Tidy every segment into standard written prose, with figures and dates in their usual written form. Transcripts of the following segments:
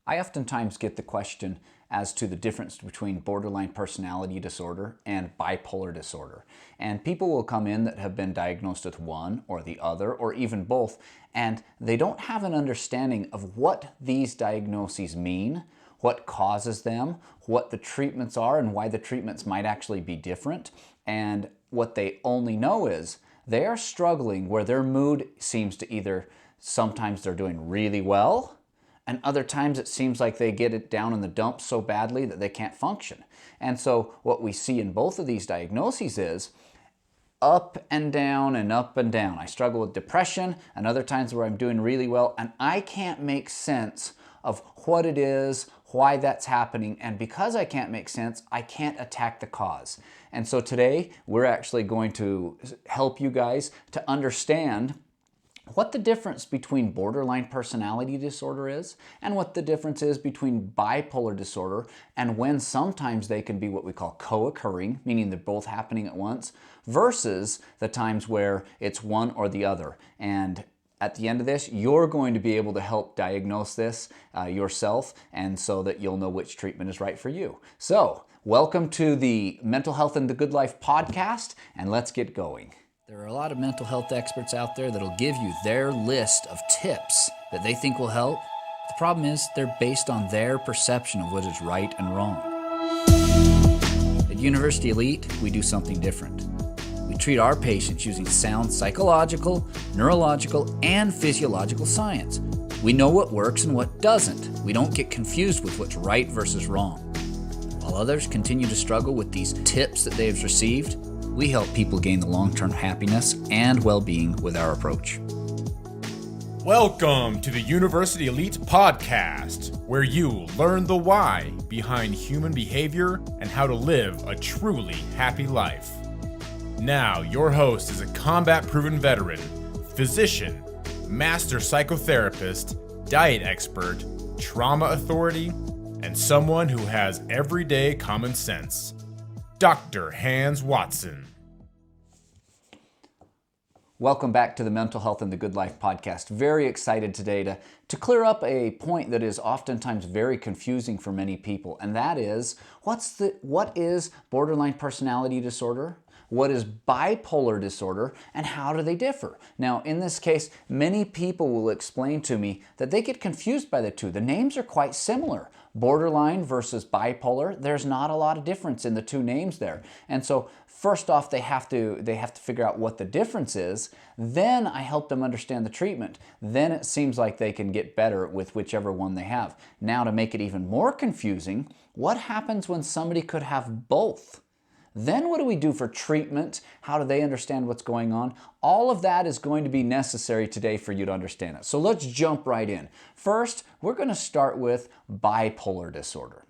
I oftentimes get the question as to the difference between borderline personality disorder and bipolar disorder. And people will come in that have been diagnosed with one or the other or even both, and they don't have an understanding of what these diagnoses mean, what causes them, what the treatments are, and why the treatments might actually be different. And what they only know is they are struggling where their mood seems to either sometimes they're doing really well, and other times it seems like they get it down in the dumps so badly that they can't function. And so what we see in both of these diagnoses is up and down and up and down. I struggle with depression, and other times where I'm doing really well, and I can't make sense of what it is, why that's happening, and because I can't make sense, I can't attack the cause. And so today, we're actually going to help you guys to understand what the difference between borderline personality disorder is and what the difference is between bipolar disorder and when sometimes they can be what we call co-occurring, meaning they're both happening at once, versus the times where it's one or the other. And at the end of this, you're going to be able to help diagnose this yourself, and so that you'll know which treatment is right for you. So, welcome to the Mental Health and the Good Life podcast, and let's get going. There are a lot of mental health experts out there that'll give you their list of tips that they think will help. The problem is they're based on their perception of what is right and wrong. At University Elite, we do something different. We treat our patients using sound psychological, neurological, and physiological science. We know what works and what doesn't. We don't get confused with what's right versus wrong. While others continue to struggle with these tips that they have received, we help people gain the long-term happiness and well-being with our approach. Welcome to the University Elite podcast, where you learn the why behind human behavior and how to live a truly happy life. Now, your host is a combat-proven veteran, physician, master psychotherapist, diet expert, trauma authority, and someone who has everyday common sense, Dr. Hans Watson. Welcome back to the Mental Health and the Good Life podcast. Very excited today to clear up a point that is oftentimes very confusing for many people, and that is, what is borderline personality disorder? What is bipolar disorder, and how do they differ? Now, in this case, many people will explain to me that they get confused by the two. The names are quite similar. Borderline versus bipolar, there's not a lot of difference in the two names there. And so first off, they have to figure out what the difference is. Then I help them understand the treatment. Then it seems like they can get better with whichever one they have. Now, to make it even more confusing, what happens when somebody could have both? Then what do we do for treatment? How do they understand what's going on? All of that is going to be necessary today for you to understand it. So let's jump right in. First, we're going to start with bipolar disorder.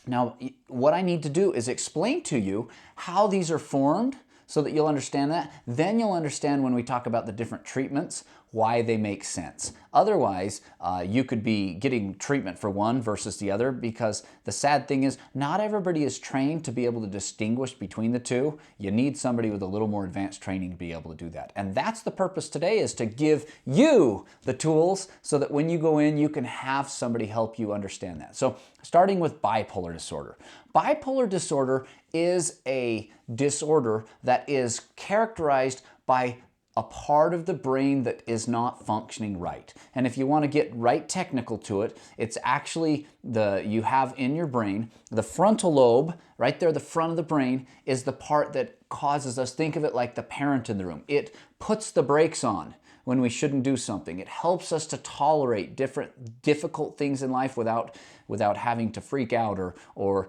Now, what I need to do is explain to you how these are formed so that you'll understand that. Then you'll understand when we talk about the different treatments, why they make sense. Otherwise, you could be getting treatment for one versus the other, because the sad thing is not everybody is trained to be able to distinguish between the two. You need somebody with a little more advanced training to be able to do that. And that's the purpose today, is to give you the tools so that when you go in, you can have somebody help you understand that. So starting with bipolar disorder. Bipolar disorder is a disorder that is characterized by a part of the brain that is not functioning right. And if you want to get right technical to it, it's actually you have in your brain, the frontal lobe, right there, the front of the brain, is the part that causes us, think of it like the parent in the room. It puts the brakes on when we shouldn't do something. It helps us to tolerate difficult things in life without having to freak out or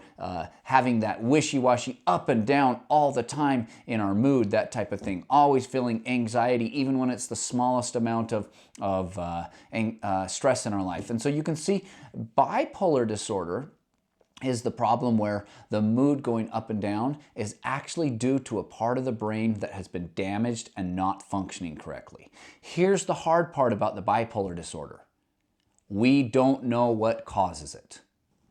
having that wishy-washy up and down all the time in our mood, that type of thing. Always feeling anxiety, even when it's the smallest amount of stress in our life. And so you can see bipolar disorder is the problem where the mood going up and down is actually due to a part of the brain that has been damaged and not functioning correctly. Here's the hard part about the bipolar disorder. We don't know what causes it.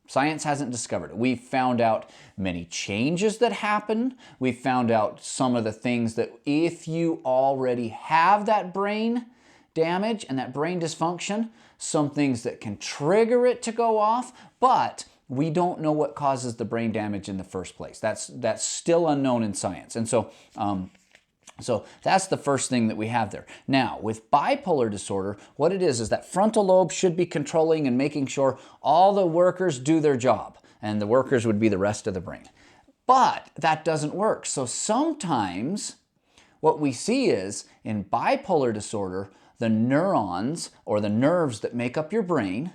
Science hasn't discovered it. We've found out many changes that happen. We've found out some of the things that if you already have that brain damage and that brain dysfunction, some things that can trigger it to go off, but we don't know what causes the brain damage in the first place. That's still unknown in science. And so that's the first thing that we have there. Now, with bipolar disorder, what it is that frontal lobe should be controlling and making sure all the workers do their job, and the workers would be the rest of the brain. But that doesn't work. So sometimes what we see is in bipolar disorder, the neurons or the nerves that make up your brain,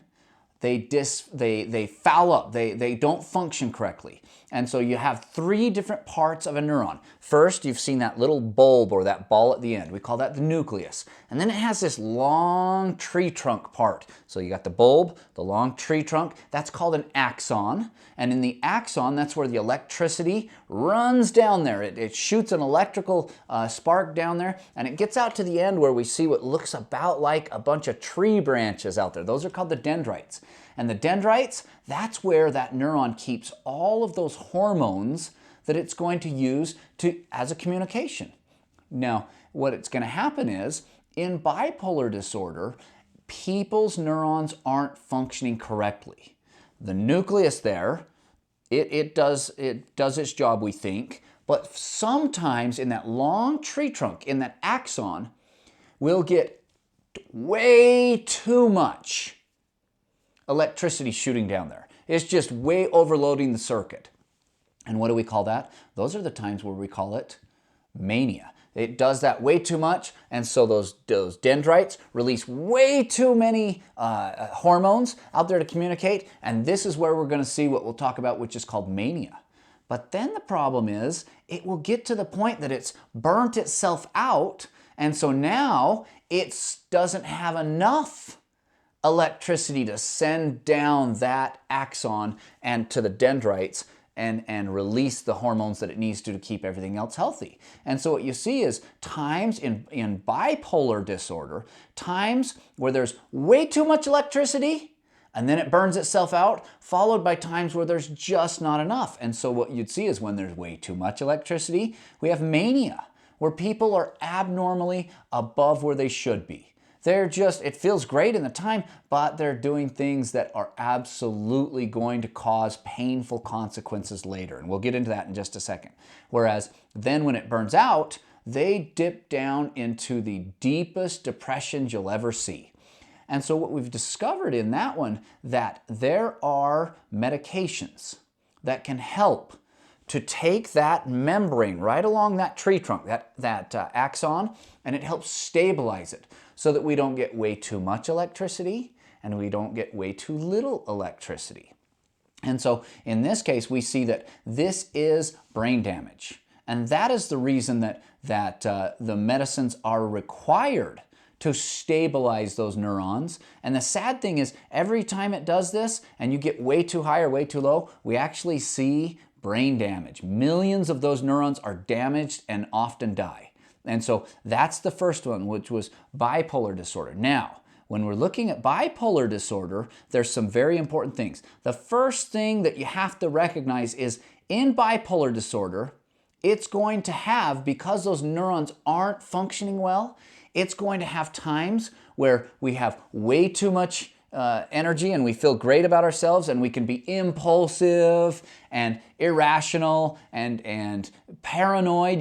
they foul up, they don't function correctly. And so you have three different parts of a neuron. First, you've seen that little bulb or that ball at the end. We call that the nucleus. And then it has this long tree trunk part. So you got the bulb, the long tree trunk, that's called an axon. And in the axon, that's where the electricity runs down there. It shoots an electrical spark down there, and it gets out to the end where we see what looks about like a bunch of tree branches out there. Those are called the dendrites. And the dendrites, that's where that neuron keeps all of those hormones that it's going to use as a communication. Now, what it's going to happen is, in bipolar disorder, people's neurons aren't functioning correctly. The nucleus there, it does its job, we think, but sometimes in that long tree trunk, in that axon, we'll get way too much electricity shooting down there. It's just way overloading the circuit. And what do we call that? Those are the times where we call it mania. It does that way too much, and so those dendrites release way too many hormones out there to communicate, and this is where we're going to see what we'll talk about, which is called mania. But then the problem is, it will get to the point that it's burnt itself out, and so now it doesn't have enough electricity to send down that axon and to the dendrites and release the hormones that it needs to keep everything else healthy. And so what you see is times in bipolar disorder, times where there's way too much electricity and then it burns itself out, followed by times where there's just not enough. And so what you'd see is when there's way too much electricity, we have mania, where people are abnormally above where they should be. It feels great in the time, but they're doing things that are absolutely going to cause painful consequences later. And we'll get into that in just a second. Whereas then when it burns out, they dip down into the deepest depressions you'll ever see. And so what we've discovered in that one, that there are medications that can help to take that membrane right along that tree trunk, that axon, and it helps stabilize it so that we don't get way too much electricity and we don't get way too little electricity. And so in this case, we see that this is brain damage. And that is the reason that the medicines are required to stabilize those neurons. And the sad thing is, every time it does this and you get way too high or way too low, we actually see brain damage. Millions of those neurons are damaged and often die. And so that's the first one, which was bipolar disorder. Now, when we're looking at bipolar disorder, there's some very important things. The first thing that you have to recognize is in bipolar disorder, it's going to have, because those neurons aren't functioning well, it's going to have times where we have way too much energy and we feel great about ourselves, and we can be impulsive and irrational and paranoid.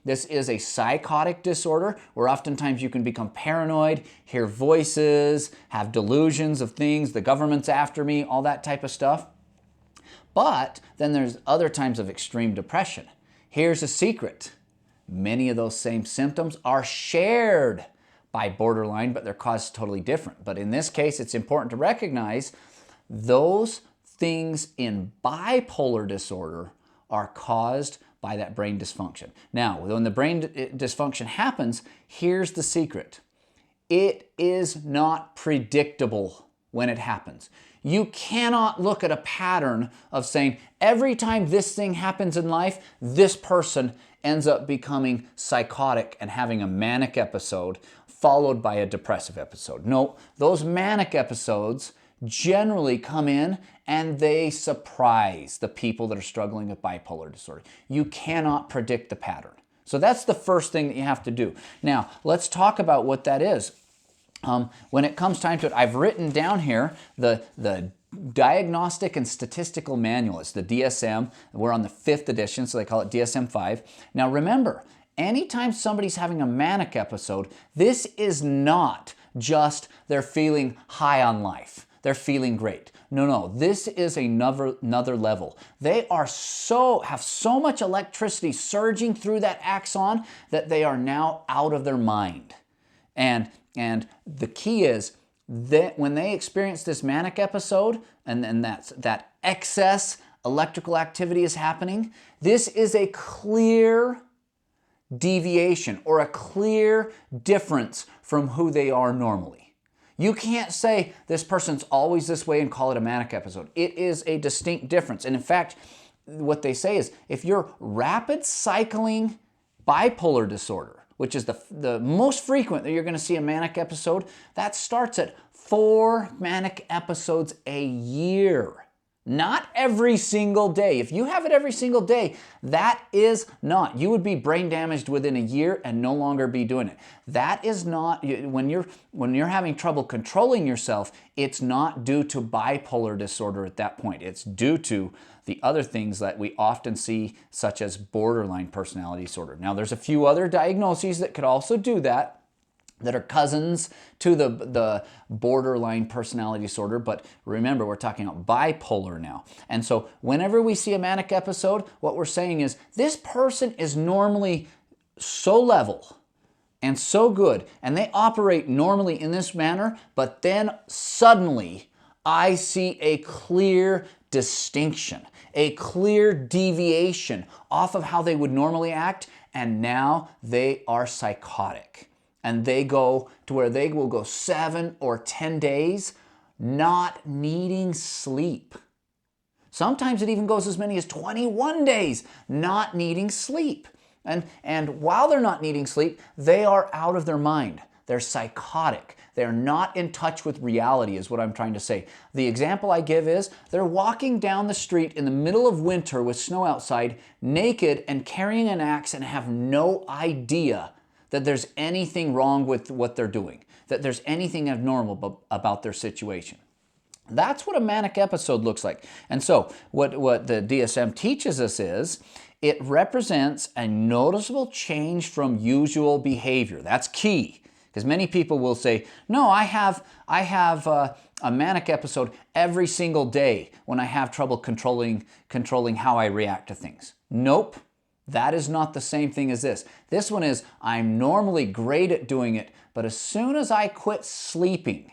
This is a psychotic disorder where oftentimes you can become paranoid, hear voices, have delusions of things, the government's after me, all that type of stuff. But then there's other times of extreme depression. Here's a secret. Many of those same symptoms are shared by borderline, but they're caused totally different. But in this case, it's important to recognize those things in bipolar disorder are caused by that brain dysfunction. Now, when the brain dysfunction happens, here's the secret. It is not predictable when it happens. You cannot look at a pattern of saying, every time this thing happens in life, this person ends up becoming psychotic and having a manic episode followed by a depressive episode. No, those manic episodes generally come in and they surprise the people that are struggling with bipolar disorder. You cannot predict the pattern. So that's the first thing that you have to do. Now, let's talk about what that is. when it comes time to it, I've written down here the Diagnostic and Statistical Manual. It's the DSM. We're on the 5th edition, so they call it DSM-5. Now remember, anytime somebody's having a manic episode, this is not just they're feeling high on life. They're feeling great. No, this is another level. They have so much electricity surging through that axon that they are now out of their mind. And the key is that when they experience this manic episode and that excess electrical activity is happening, this is a clear deviation or a clear difference from who they are normally. You can't say this person's always this way and call it a manic episode. It is a distinct difference. And in fact, what they say is if you're rapid cycling bipolar disorder, which is the most frequent that you're going to see a manic episode, that starts at 4 manic episodes a year. Not every single day. If you have it every single day, that is not. You would be brain damaged within a year and no longer be doing it. That is not, when you're having trouble controlling yourself, it's not due to bipolar disorder at that point. It's due to the other things that we often see, such as borderline personality disorder. Now, there's a few other diagnoses that could also do that are cousins to the borderline personality disorder, but remember, we're talking about bipolar now. And so whenever we see a manic episode, what we're saying is this person is normally so level and so good, and they operate normally in this manner, but then suddenly I see a clear distinction, a clear deviation off of how they would normally act, and now they are psychotic. And they go to where they will go 7 or 10 days not needing sleep. Sometimes it even goes as many as 21 days not needing sleep. And while they're not needing sleep, they are out of their mind. They're psychotic. They're not in touch with reality, is what I'm trying to say. The example I give is they're walking down the street in the middle of winter with snow outside, naked and carrying an axe, and have no idea that there's anything wrong with what they're doing, that there's anything abnormal about their situation. That's what a manic episode looks like. And so what the DSM teaches us is it represents a noticeable change from usual behavior. That's key, because many people will say, no, I have a manic episode every single day when I have trouble controlling how I react to things. Nope. That is not the same thing as this. This one is, I'm normally great at doing it, but as soon as I quit sleeping,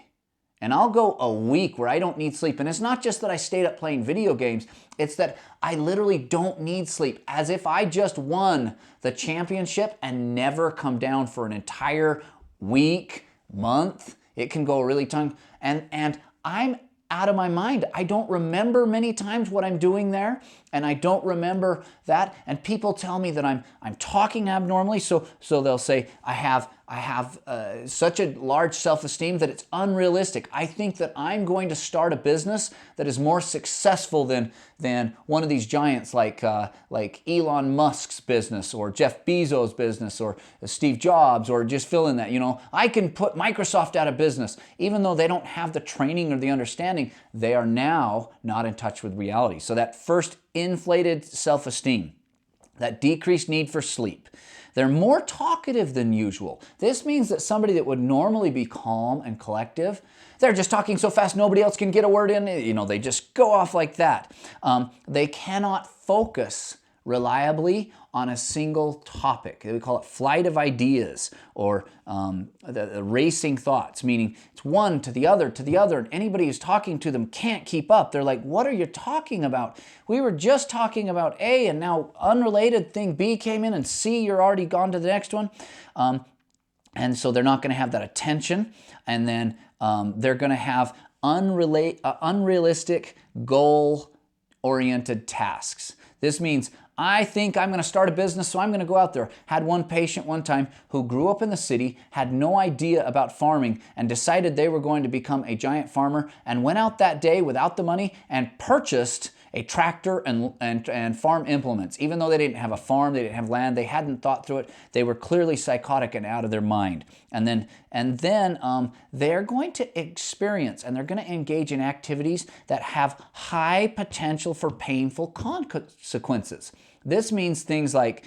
and I'll go a week where I don't need sleep, and it's not just that I stayed up playing video games, it's that I literally don't need sleep, as if I just won the championship and never come down for an entire week, month. It can go really long, and I'm out of my mind. I don't remember many times what I'm doing there, and I don't remember that. And people tell me that I'm talking abnormally, so they'll say I have such a large self-esteem that it's unrealistic. I think that I'm going to start a business that is more successful than one of these giants like Elon Musk's business or Jeff Bezos' business or Steve Jobs, or just fill in that. I can put Microsoft out of business. Even though they don't have the training or the understanding, they are now not in touch with reality. So that first inflated self-esteem, that decreased need for sleep. They're more talkative than usual. This means that somebody that would normally be calm and collective, they're just talking so fast nobody else can get a word in. They just go off like that. They cannot focus reliably on a single topic. We call it flight of ideas, or the racing thoughts, meaning it's one to the other, and anybody who's talking to them can't keep up. They're like, what are you talking about? We were just talking about A, and now unrelated thing B came in, and C, you're already gone to the next one. And so they're not going to have that attention, and then they're going to have unrealistic, goal-oriented tasks. This means, I think I'm going to start a business, so I'm going to go out there. Had one patient one time who grew up in the city, had no idea about farming, and decided they were going to become a giant farmer, and went out that day without the money and purchased a tractor and farm implements. Even though they didn't have a farm, they didn't have land, they hadn't thought through it, they were clearly psychotic and out of their mind. And then they're going to experience and they're going to engage in activities that have high potential for painful consequences. This means things like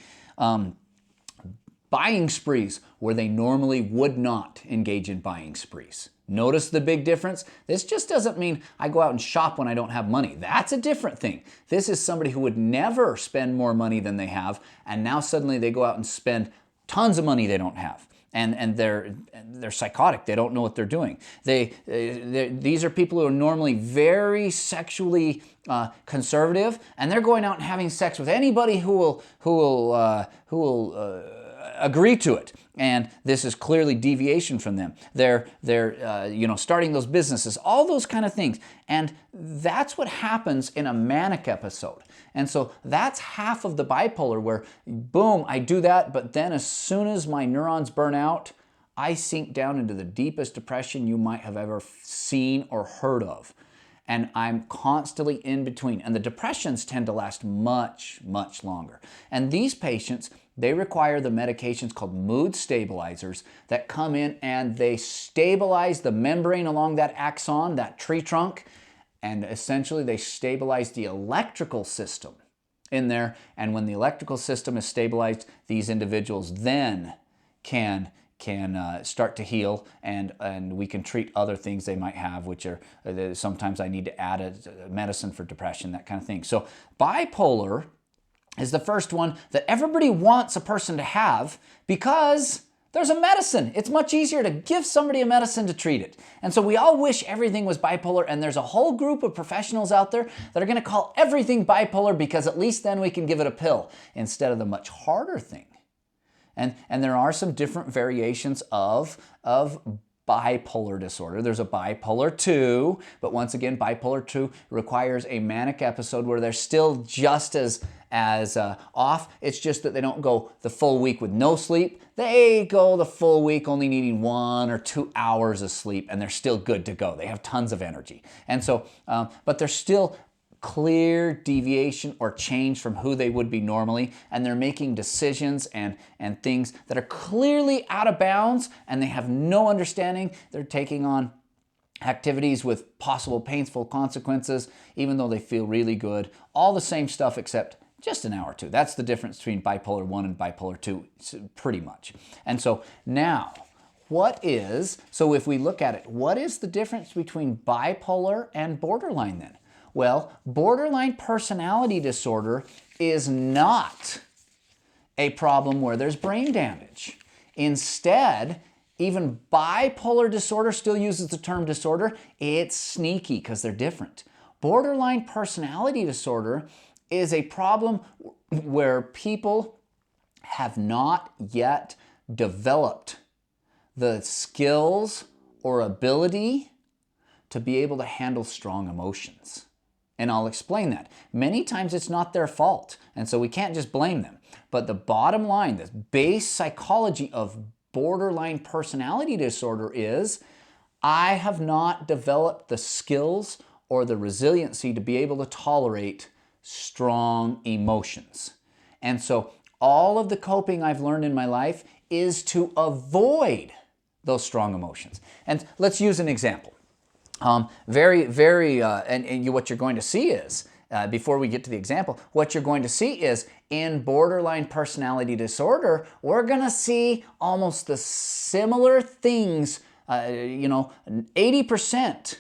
buying sprees where they normally would not engage in buying sprees. Notice the big difference? This just doesn't mean I go out and shop when I don't have money. That's a different thing. This is somebody who would never spend more money than they have, and now suddenly they go out and spend tons of money they don't have. And they're psychotic. They don't know what they're doing. These are people who are normally very sexually conservative, and they're going out and having sex with anybody who will agree to it. And this is clearly deviation from them. They're starting those businesses, all those kind of things. And that's what happens in a manic episode. And so that's half of the bipolar where, boom, I do that, but then as soon as my neurons burn out, I sink down into the deepest depression you might have ever seen or heard of. And I'm constantly in between. And the depressions tend to last much, much longer. And these patients, they require the medications called mood stabilizers that come in and they stabilize the membrane along that axon, that tree trunk, and essentially they stabilize the electrical system in there. And when the electrical system is stabilized, these individuals then can start to heal, and we can treat other things they might have, which are sometimes I need to add a medicine for depression, that kind of thing. So bipolar is the first one that everybody wants a person to have because there's a medicine. It's much easier to give somebody a medicine to treat it. And so we all wish everything was bipolar, and there's a whole group of professionals out there that are going to call everything bipolar because at least then we can give it a pill instead of the much harder thing. And there are some different variations of bipolar disorder. There's a bipolar 2, but once again, bipolar 2 requires a manic episode where they're still just as off. It's just that they don't go the full week with no sleep. They go the full week only needing 1 or 2 hours of sleep, and they're still good to go. They have tons of energy. And so, but they're still clear deviation or change from who they would be normally, and they're making decisions and things that are clearly out of bounds, and they have no understanding. They're taking on activities with possible painful consequences, even though they feel really good. All the same stuff except just an hour or two. That's the difference between bipolar 1 and bipolar 2, pretty much. And so now, so if we look at it, what is the difference between bipolar and borderline then? Well, borderline personality disorder is not a problem where there's brain damage. Instead, even bipolar disorder still uses the term disorder. It's sneaky because they're different. Borderline personality disorder is a problem where people have not yet developed the skills or ability to be able to handle strong emotions. And I'll explain that. Many times it's not their fault, and so we can't just blame them. But the bottom line, the base psychology of borderline personality disorder is, I have not developed the skills or the resiliency to be able to tolerate strong emotions. And so all of the coping I've learned in my life is to avoid those strong emotions. And let's use an example. What you're going to see is, before we get to the example, what you're going to see is in borderline personality disorder, we're going to see almost the similar things. 80%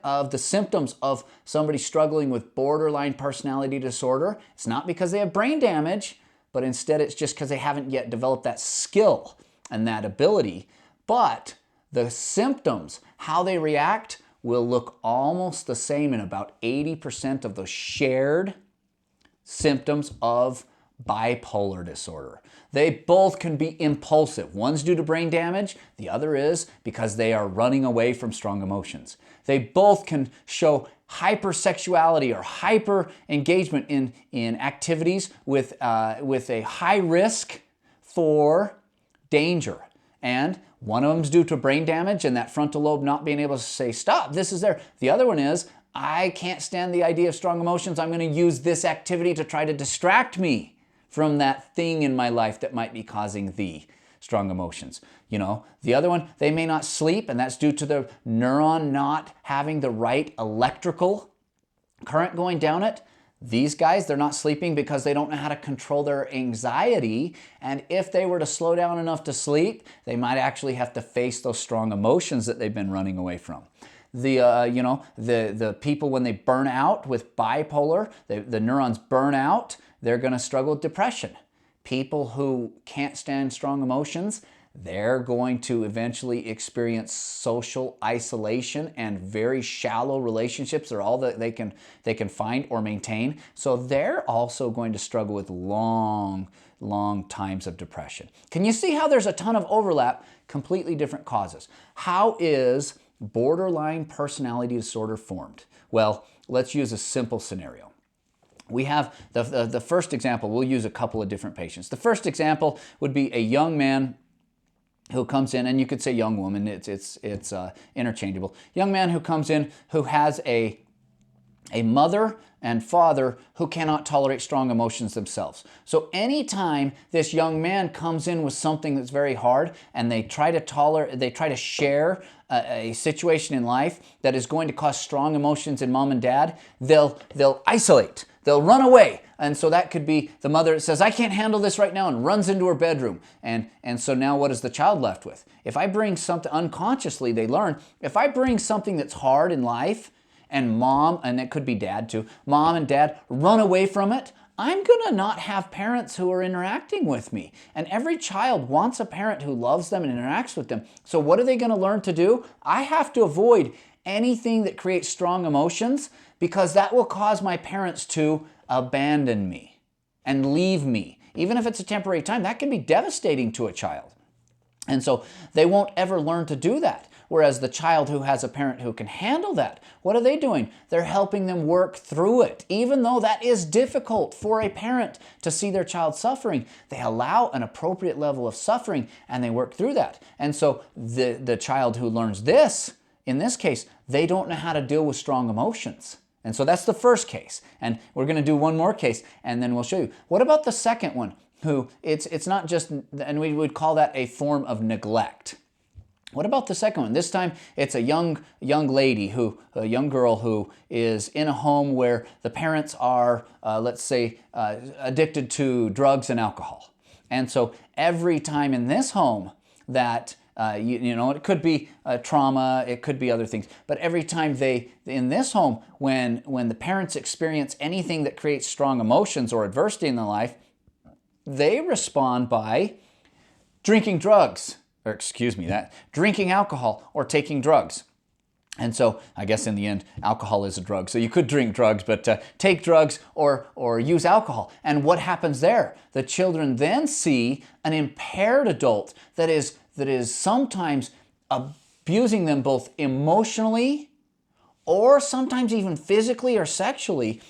of the symptoms of somebody struggling with borderline personality disorder. It's not because they have brain damage, but instead it's just because they haven't yet developed that skill and that ability. But the symptoms, how they react, will look almost the same in about 80% of the shared symptoms of bipolar disorder. They both can be impulsive. One's due to brain damage, the other is because they are running away from strong emotions. They both can show hypersexuality or hyper engagement in activities with a high risk for danger. And one of them's due to brain damage and that frontal lobe not being able to say, stop, this is there. The other one is, I can't stand the idea of strong emotions. I'm going to use this activity to try to distract me from that thing in my life that might be causing the strong emotions. The other one, they may not sleep, and that's due to the neuron not having the right electrical current going down it. These guys, they're not sleeping because they don't know how to control their anxiety. And if they were to slow down enough to sleep, they might actually have to face those strong emotions that they've been running away from. The people, when they burn out with bipolar, the neurons burn out, they're going to struggle with depression. People who can't stand strong emotions, they're going to eventually experience social isolation and very shallow relationships are all that they can find or maintain. So they're also going to struggle with long times of depression. Can you see how there's a ton of overlap, completely different causes? How is borderline personality disorder formed? Well, let's use a simple scenario. We have the first example. We'll use a couple of different patients. The first example would be a young man who comes in, and you could say young woman, it's interchangeable. Young man who comes in who has a mother and father who cannot tolerate strong emotions themselves. So anytime this young man comes in with something that's very hard and they try to share a situation in life that is going to cause strong emotions in mom and dad, they'll isolate. They'll run away. And so that could be the mother that says, I can't handle this right now, and runs into her bedroom. And so now what is the child left with? If I bring something, unconsciously they learn, if I bring something that's hard in life, and mom, and it could be dad too, mom and dad run away from it, I'm going to not have parents who are interacting with me. And every child wants a parent who loves them and interacts with them. So what are they going to learn to do? I have to avoid anything that creates strong emotions, because that will cause my parents to abandon me and leave me. Even if it's a temporary time, that can be devastating to a child. And so they won't ever learn to do that. Whereas the child who has a parent who can handle that, what are they doing? They're helping them work through it. Even though that is difficult for a parent to see their child suffering, they allow an appropriate level of suffering and they work through that. And so the child who learns this, in this case, they don't know how to deal with strong emotions. And so that's the first case. And we're going to do one more case and then we'll show you. What about the second one? Who it's not just, and we would call that a form of neglect. What about the second one? This time it's a young lady a young girl who is in a home where the parents are, let's say, addicted to drugs and alcohol. And so every time in this home that it could be trauma, it could be other things. But every time in this home, when the parents experience anything that creates strong emotions or adversity in their life, they respond by drinking alcohol or taking drugs. And so I guess in the end, alcohol is a drug. So you could drink drugs, but take drugs or use alcohol. And what happens there? The children then see an impaired adult that is sometimes abusing them both emotionally or sometimes even physically or sexually.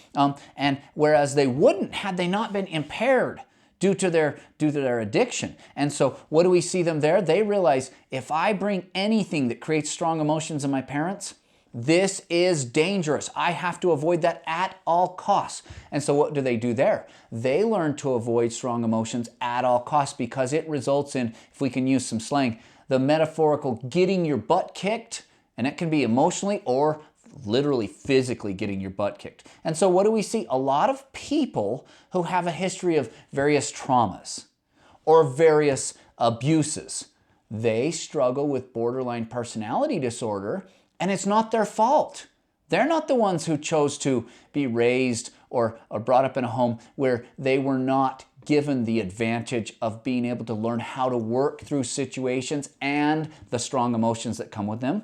And whereas they wouldn't had they not been impaired due to their addiction. And so what do we see them there? They realize, if I bring anything that creates strong emotions in my parents, this is dangerous. I have to avoid that at all costs. And so what do they do there? They learn to avoid strong emotions at all costs because it results in, if we can use some slang, the metaphorical getting your butt kicked, and it can be emotionally or literally physically getting your butt kicked. And so what do we see? A lot of people who have a history of various traumas or various abuses, they struggle with borderline personality disorder, and it's not their fault. They're not the ones who chose to be raised or brought up in a home where they were not given the advantage of being able to learn how to work through situations and the strong emotions that come with them.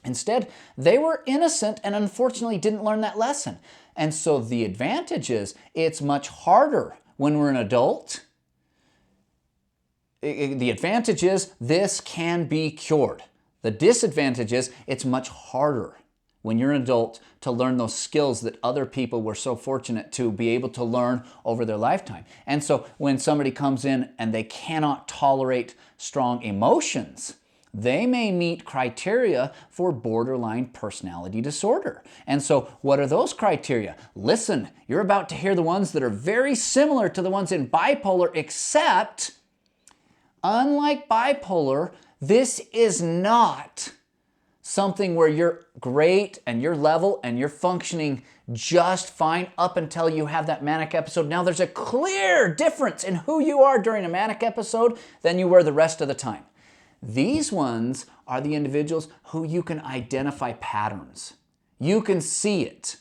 Instead, they were innocent and unfortunately didn't learn that lesson. And so the advantage is it's much harder when we're an adult. The advantage is this can be cured. The disadvantage is it's much harder when you're an adult to learn those skills that other people were so fortunate to be able to learn over their lifetime. And so when somebody comes in and they cannot tolerate strong emotions, they may meet criteria for borderline personality disorder. And so what are those criteria? Listen, you're about to hear the ones that are very similar to the ones in bipolar, except unlike bipolar, this is not something where you're great and you're level and you're functioning just fine up until you have that manic episode. Now there's a clear difference in who you are during a manic episode than you were the rest of the time. These ones are the individuals who you can identify patterns. You can see it.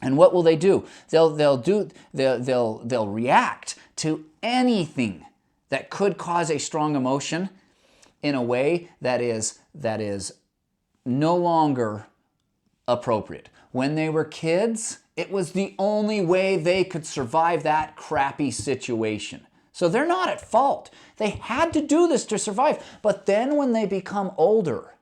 And what will they do? They'll react to anything that could cause a strong emotion in a way that is no longer appropriate. When they were kids, it was the only way they could survive that crappy situation. So they're not at fault. They had to do this to survive. But then when they become older,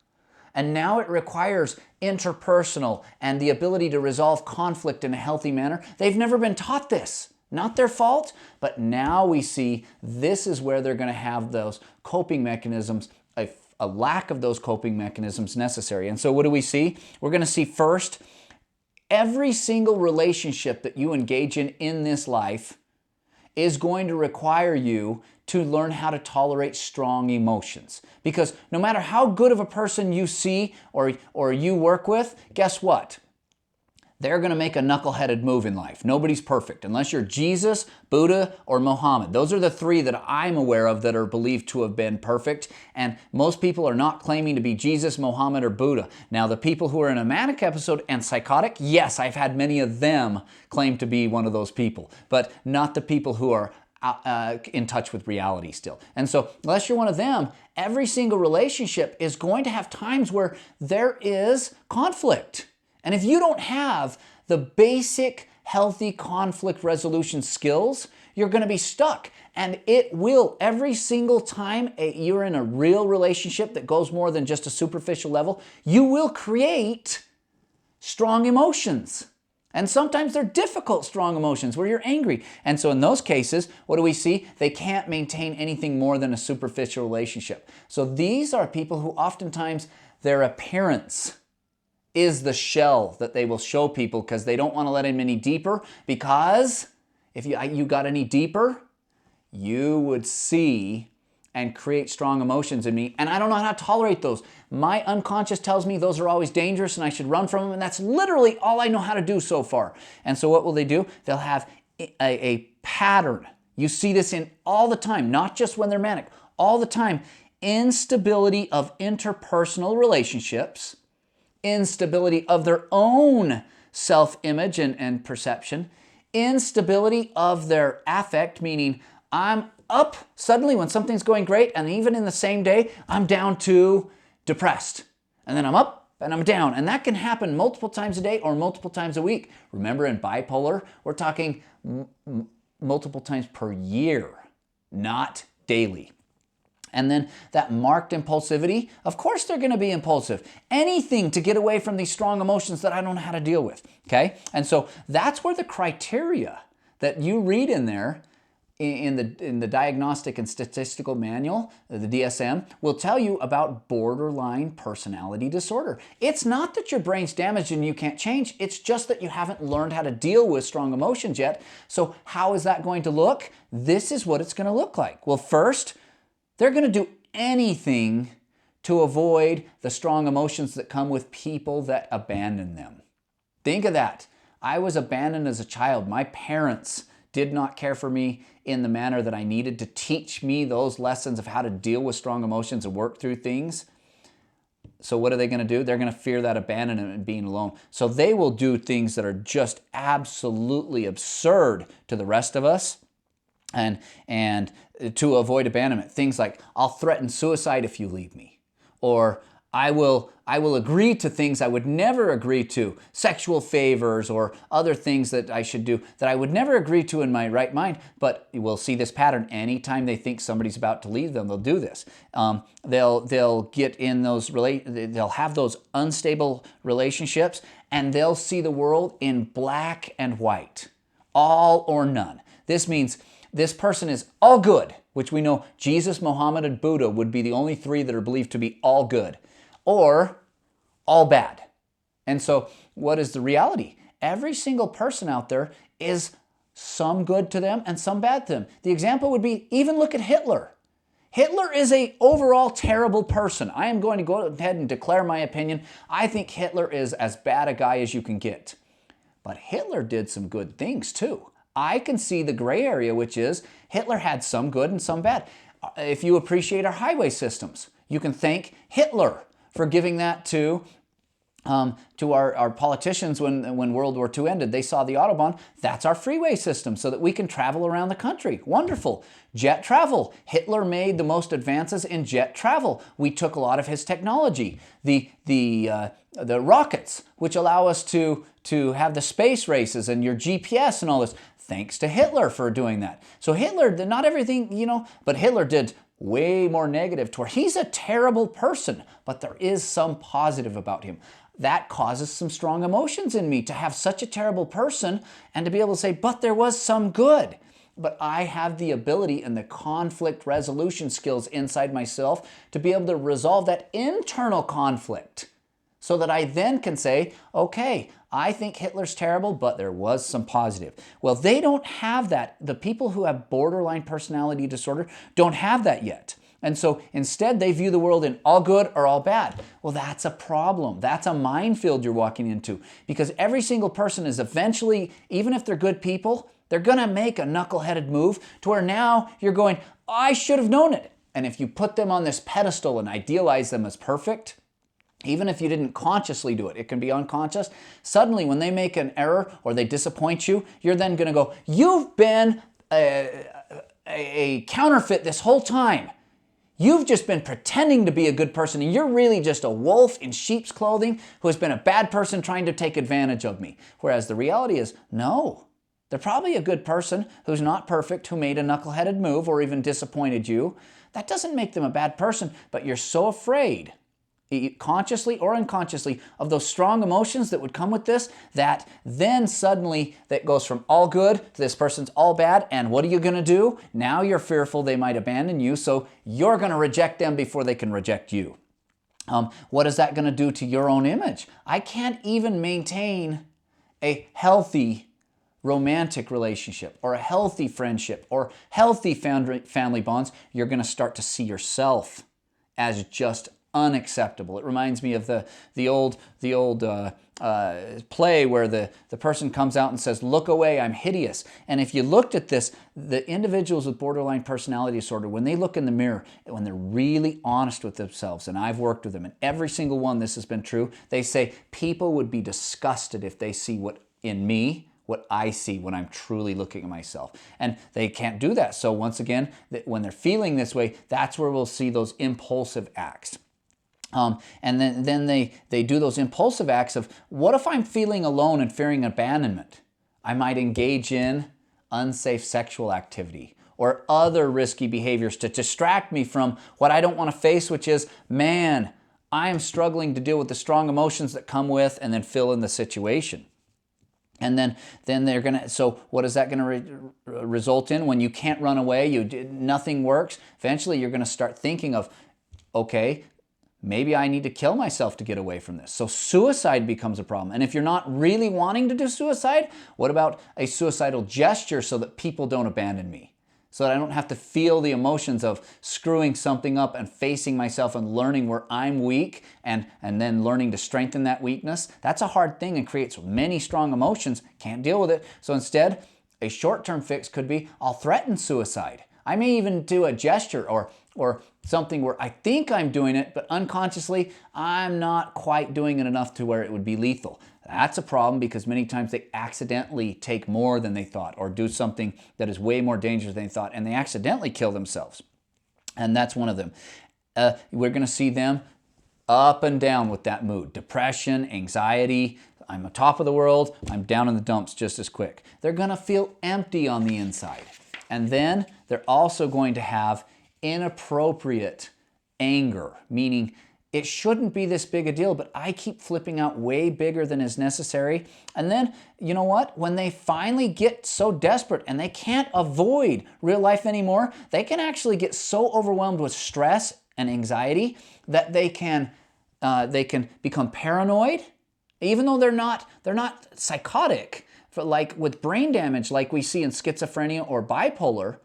and now it requires interpersonal and the ability to resolve conflict in a healthy manner, they've never been taught this. Not their fault, but now we see this is where they're going to have those coping mechanisms, a lack of those coping mechanisms necessary. And so what do we see? We're going to see first, every single relationship that you engage in this life is going to require you to learn how to tolerate strong emotions. Because no matter how good of a person you see or you work with, guess what? They're going to make a knuckleheaded move in life. Nobody's perfect, unless you're Jesus, Buddha, or Muhammad. Those are the three that I'm aware of that are believed to have been perfect, and most people are not claiming to be Jesus, Muhammad, or Buddha. Now, the people who are in a manic episode and psychotic, yes, I've had many of them claim to be one of those people, but not the people who are in touch with reality still. And so, unless you're one of them, every single relationship is going to have times where there is conflict. And if you don't have the basic healthy conflict resolution skills, you're going to be stuck. And it will, every single time you're in a real relationship that goes more than just a superficial level, you will create strong emotions. And sometimes they're difficult, strong emotions where you're angry. And so in those cases, what do we see? They can't maintain anything more than a superficial relationship. So these are people who oftentimes their appearance is the shell that they will show people because they don't want to let in any deeper, because if you got any deeper, you would see and create strong emotions in me, and I don't know how to tolerate those. My unconscious tells me those are always dangerous and I should run from them, and that's literally all I know how to do so far. And so what will they do? They'll have a pattern. You see this in all the time, not just when they're manic, all the time. Instability of interpersonal relationships, instability of their own self-image and perception, instability of their affect, meaning I'm up suddenly when something's going great, and even in the same day, I'm down to depressed. And then I'm up and I'm down. And that can happen multiple times a day or multiple times a week. Remember, in bipolar, we're talking multiple times per year, not daily. And then that marked impulsivity, of course they're going to be impulsive. Anything to get away from these strong emotions that I don't know how to deal with, okay? And so that's where the criteria that you read in there, in the Diagnostic and Statistical Manual, the DSM, will tell you about borderline personality disorder. It's not that your brain's damaged and you can't change, it's just that you haven't learned how to deal with strong emotions yet. So how is that going to look? This is what it's going to look like. Well, first, they're going to do anything to avoid the strong emotions that come with people that abandon them. Think of that. I was abandoned as a child. My parents did not care for me in the manner that I needed to teach me those lessons of how to deal with strong emotions and work through things. So what are they going to do? They're going to fear that abandonment and being alone. So they will do things that are just absolutely absurd to the rest of us. And to avoid abandonment, things like, I'll threaten suicide if you leave me, or I will agree to things I would never agree to, sexual favors or other things that I should do that I would never agree to in my right mind. But we'll see this pattern anytime they think somebody's about to leave them. They'll do this. They'll get in those they'll have those unstable relationships, and they'll see the world in black and white, all or none. This means this person is all good, which we know Jesus, Muhammad, and Buddha would be the only three that are believed to be all good, or all bad. And so what is the reality? Every single person out there is some good to them and some bad to them. The example would be, even look at Hitler. Hitler is an overall terrible person. I am going to go ahead and declare my opinion. I think Hitler is as bad a guy as you can get. But Hitler did some good things too. I can see the gray area, which is Hitler had some good and some bad. If you appreciate our highway systems, you can thank Hitler for giving that to our politicians when World War II ended. They saw the Autobahn. That's our freeway system so that we can travel around the country. Wonderful. Jet travel. Hitler made the most advances in jet travel. We took a lot of his technology. The rockets, which allow us to have the space races and your GPS and all this. Thanks to Hitler for doing that. So Hitler did not everything, but Hitler did way more negative toward. He's a terrible person, but there is some positive about him. That causes some strong emotions in me to have such a terrible person and to be able to say, but there was some good. But I have the ability and the conflict resolution skills inside myself to be able to resolve that internal conflict so that I then can say, okay, I think Hitler's terrible, but there was some positive. Well, they don't have that. The people who have borderline personality disorder don't have that yet. And so instead they view the world in all good or all bad. Well, that's a problem. That's a minefield you're walking into, because every single person is eventually, even if they're good people, they're gonna make a knuckleheaded move to where now you're going, I should have known it. And if you put them on this pedestal and idealize them as perfect, even if you didn't consciously do it, it can be unconscious. Suddenly when they make an error or they disappoint you, you're then gonna go, you've been a counterfeit this whole time. You've just been pretending to be a good person and you're really just a wolf in sheep's clothing who has been a bad person trying to take advantage of me. Whereas the reality is, no, they're probably a good person who's not perfect, who made a knuckleheaded move or even disappointed you. That doesn't make them a bad person, but you're so afraid, consciously or unconsciously, of those strong emotions that would come with this, that then suddenly that goes from all good to this person's all bad. And what are you going to do? Now you're fearful they might abandon you, so you're going to reject them before they can reject you. What is that going to do to your own image? I can't even maintain a healthy romantic relationship or a healthy friendship or healthy family bonds. You're going to start to see yourself as just unacceptable. It reminds me of the old play where the person comes out and says, look away, I'm hideous. And if you looked at this, the individuals with borderline personality disorder, when they look in the mirror, when they're really honest with themselves, and I've worked with them, and every single one this has been true, they say, people would be disgusted if they see what I see when I'm truly looking at myself. And they can't do that. So once again, when they're feeling this way, that's where we'll see those impulsive acts. And then they do those impulsive acts of, what if I'm feeling alone and fearing abandonment? I might engage in unsafe sexual activity or other risky behaviors to distract me from what I don't want to face, which is, man, I am struggling to deal with the strong emotions that come with, and then fill in the situation. And then they're gonna. So what is that gonna result in? When you can't run away, nothing works. Eventually, you're gonna start thinking of, okay, maybe I need to kill myself to get away from this. So suicide becomes a problem. And if you're not really wanting to do suicide, what about a suicidal gesture so that people don't abandon me? So that I don't have to feel the emotions of screwing something up and facing myself and learning where I'm weak and then learning to strengthen that weakness. That's a hard thing and creates many strong emotions. Can't deal with it. So instead, a short-term fix could be, I'll threaten suicide. I may even do a gesture or something where I think I'm doing it, but unconsciously, I'm not quite doing it enough to where it would be lethal. That's a problem, because many times they accidentally take more than they thought or do something that is way more dangerous than they thought, and they accidentally kill themselves. And that's one of them. We're going to see them up and down with that mood. Depression, anxiety. I'm on top of the world. I'm down in the dumps just as quick. They're going to feel empty on the inside. And then they're also going to have inappropriate anger, meaning it shouldn't be this big a deal, but I keep flipping out way bigger than is necessary. And then, you know what? When they finally get so desperate and they can't avoid real life anymore, they can actually get so overwhelmed with stress and anxiety that they can become paranoid, even though they're not psychotic, like with brain damage like we see in schizophrenia or bipolar,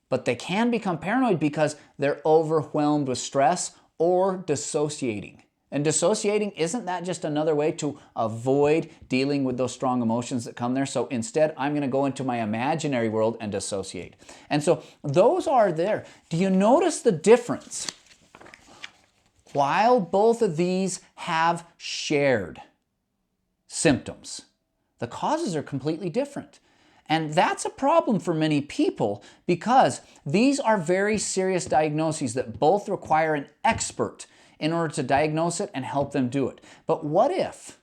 but they can become paranoid because they're overwhelmed with stress or dissociating. And dissociating, isn't that just another way to avoid dealing with those strong emotions that come there? So instead, I'm going to go into my imaginary world and dissociate. And so those are there. Do you notice the difference? While both of these have shared symptoms, the causes are completely different. And that's a problem for many people because these are very serious diagnoses that both require an expert in order to diagnose it and help them do it. But what if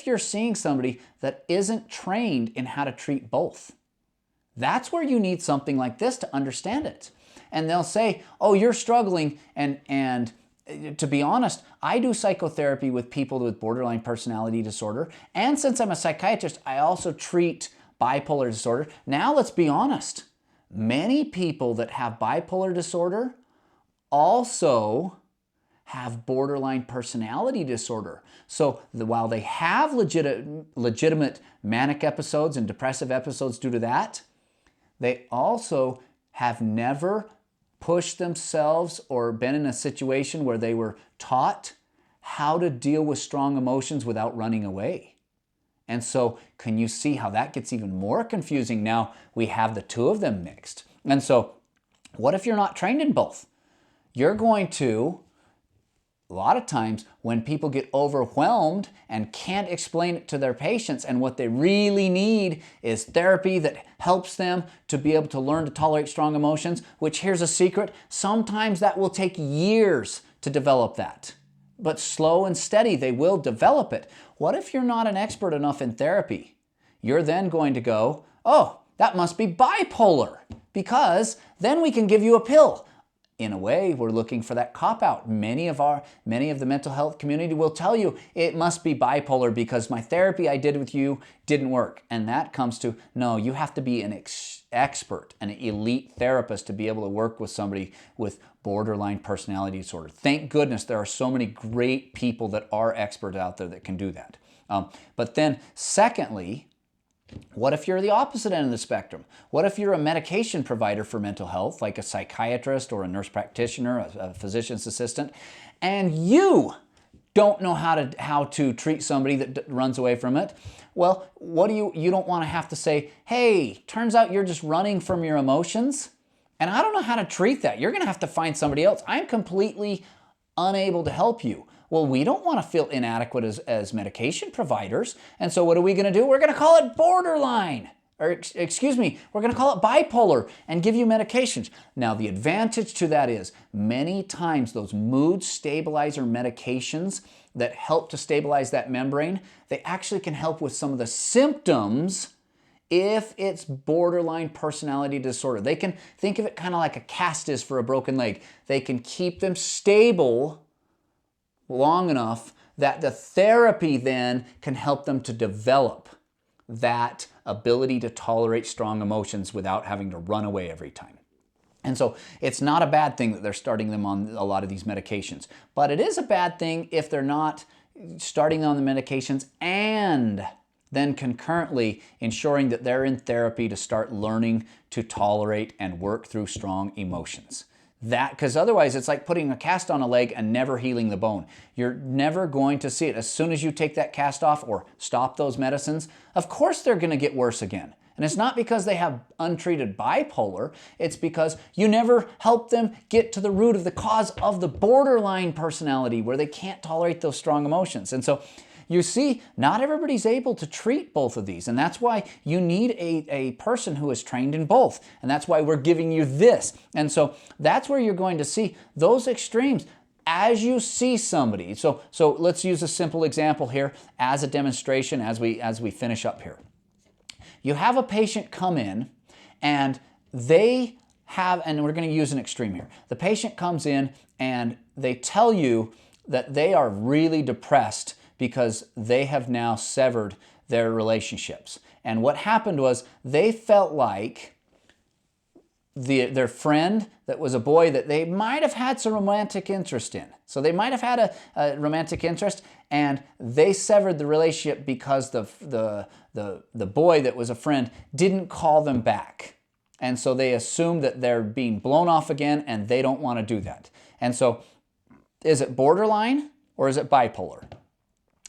you're seeing somebody that isn't trained in how to treat both? That's where you need something like this to understand it. And they'll say, oh, you're struggling, and to be honest, I do psychotherapy with people with borderline personality disorder, and since I'm a psychiatrist, I also treat bipolar disorder. Now let's be honest, many people that have bipolar disorder also have borderline personality disorder. So while they have legitimate manic episodes and depressive episodes due to that, they also have never pushed themselves or been in a situation where they were taught how to deal with strong emotions without running away. And so can you see how that gets even more confusing? Now we have the two of them mixed. And so what if you're not trained in both? You're going to, a lot of times when people get overwhelmed and can't explain it to their patients, and what they really need is therapy that helps them to be able to learn to tolerate strong emotions, which, here's a secret, sometimes that will take years to develop that. But slow and steady, they will develop it. What if you're not an expert enough in therapy? You're then going to go, oh, that must be bipolar, because then we can give you a pill. In a way, we're looking for that cop-out. Many of the mental health community will tell you it must be bipolar because my therapy I did with you didn't work. And that comes to, no, you have to be an expert, an elite therapist to be able to work with somebody with borderline personality disorder. Thank goodness there are so many great people that are experts out there that can do that. But then secondly, what if you're the opposite end of the spectrum? What if you're a medication provider for mental health, like a psychiatrist or a nurse practitioner, a physician's assistant, and you don't know how to treat somebody that runs away from it? Well, you don't want to have to say, hey, turns out you're just running from your emotions, and I don't know how to treat that. You're going to have to find somebody else. I'm completely unable to help you. Well, we don't want to feel inadequate as medication providers. And so what are we going to do? We're going to call it borderline. Or excuse me, we're going to call it bipolar and give you medications. Now, the advantage to that is many times those mood stabilizer medications that help to stabilize that membrane, they actually can help with some of the symptoms if it's borderline personality disorder. They can think of it kind of like a cast is for a broken leg. They can keep them stable long enough that the therapy then can help them to develop that ability to tolerate strong emotions without having to run away every time. And so it's not a bad thing that they're starting them on a lot of these medications, but it is a bad thing if they're not starting on the medications and then concurrently ensuring that they're in therapy to start learning to tolerate and work through strong emotions. Because otherwise it's like putting a cast on a leg and never healing the bone. You're never going to see it. As soon as you take that cast off or stop those medicines, of course they're going to get worse again. And it's not because they have untreated bipolar, it's because you never help them get to the root of the cause of the borderline personality where they can't tolerate those strong emotions. And so you see, not everybody's able to treat both of these, and that's why you need a person who is trained in both, and that's why we're giving you this. And so that's where you're going to see those extremes as you see somebody. So let's use a simple example here as a demonstration as we finish up here. You have a patient come in, and they have, and we're going to use an extreme here. The patient comes in and they tell you that they are really depressed because they have now severed their relationships. And what happened was they felt like their friend that was a boy that they might have had some romantic interest in. So they might have had a romantic interest, and they severed the relationship because the boy that was a friend didn't call them back. And so they assume that they're being blown off again, and they don't want to do that. And so is it borderline or is it bipolar?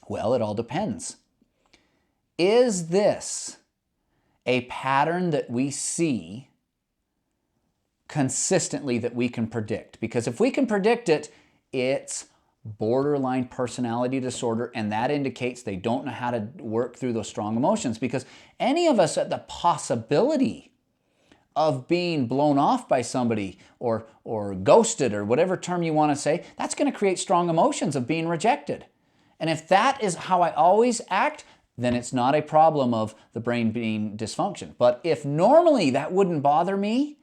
Well, it all depends. Is this a pattern that we see consistently that we can predict? Because if we can predict it, it's borderline personality disorder, and that indicates they don't know how to work through those strong emotions. Because any of us at the possibility of being blown off by somebody or ghosted or whatever term you want to say, that's going to create strong emotions of being rejected. And if that is how I always act, then it's not a problem of the brain being dysfunction. But if normally that wouldn't bother me,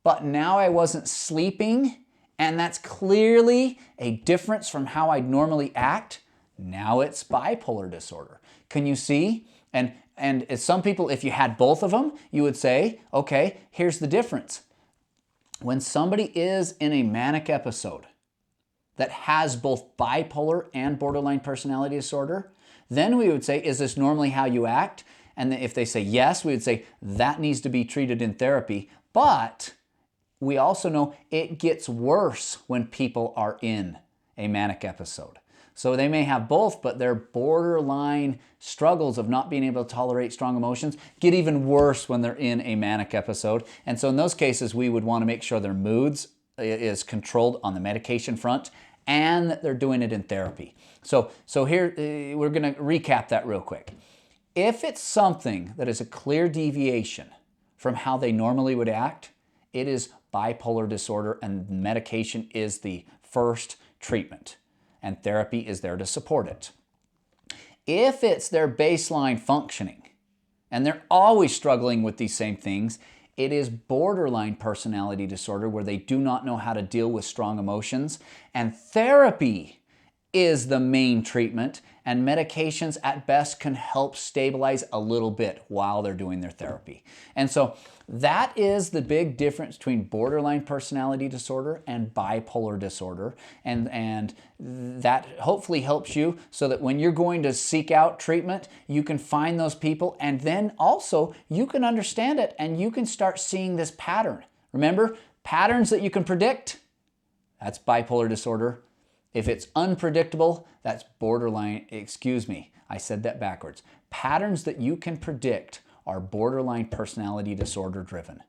but now I wasn't sleeping, and that's clearly a difference from how I normally act, now it's bipolar disorder. Can you see? And some people, if you had both of them, you would say, okay, here's the difference. When somebody is in a manic episode that has both bipolar and borderline personality disorder, then we would say, is this normally how you act? And if they say yes, we would say that needs to be treated in therapy. But we also know it gets worse when people are in a manic episode. So they may have both, but their borderline struggles of not being able to tolerate strong emotions get even worse when they're in a manic episode. And so in those cases, we would want to make sure their moods is controlled on the medication front and that they're doing it in therapy. So here, we're going to recap that real quick. If it's something that is a clear deviation from how they normally would act, it is bipolar disorder, and medication is the first treatment, and therapy is there to support it. If it's their baseline functioning, and they're always struggling with these same things, it is borderline personality disorder where they do not know how to deal with strong emotions, and therapy is the main treatment, and medications at best can help stabilize a little bit while they're doing their therapy. And so that is the big difference between borderline personality disorder and bipolar disorder. And that hopefully helps you so that when you're going to seek out treatment, you can find those people, and then also you can understand it and you can start seeing this pattern. Remember, patterns that you can predict, that's bipolar disorder. If it's unpredictable, that's borderline, I said that backwards. Patterns that you can predict are borderline personality disorder driven.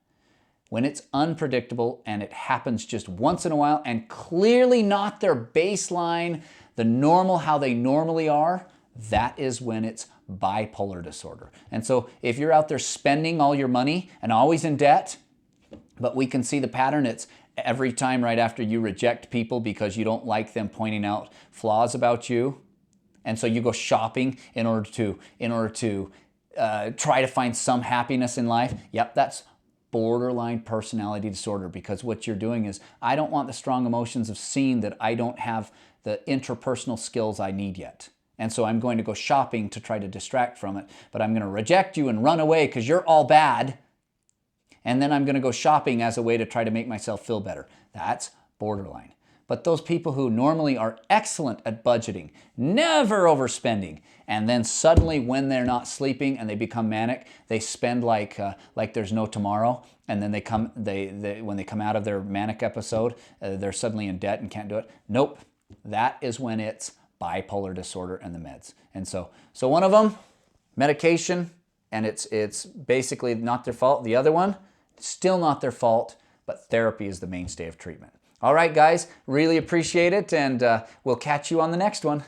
When it's unpredictable and it happens just once in a while and clearly not their baseline, the normal, how they normally are, that is when it's bipolar disorder. And so if you're out there spending all your money and always in debt, but we can see the pattern, it's every time right after you reject people because you don't like them pointing out flaws about you, and so you go shopping in order to try to find some happiness in life. Yep, that's borderline personality disorder, because what you're doing is, I don't want the strong emotions of seeing that I don't have the interpersonal skills I need yet. And so I'm going to go shopping to try to distract from it, but I'm going to reject you and run away because you're all bad. And then I'm going to go shopping as a way to try to make myself feel better. That's borderline. But those people who normally are excellent at budgeting, never overspending, and then suddenly when they're not sleeping and they become manic, they spend like there's no tomorrow, and then when they come out of their manic episode, they're suddenly in debt and can't do it. Nope, that is when it's bipolar disorder and the meds. And so one of them, medication, and it's basically not their fault. The other one, still not their fault, but therapy is the mainstay of treatment. All right, guys, really appreciate it, and we'll catch you on the next one.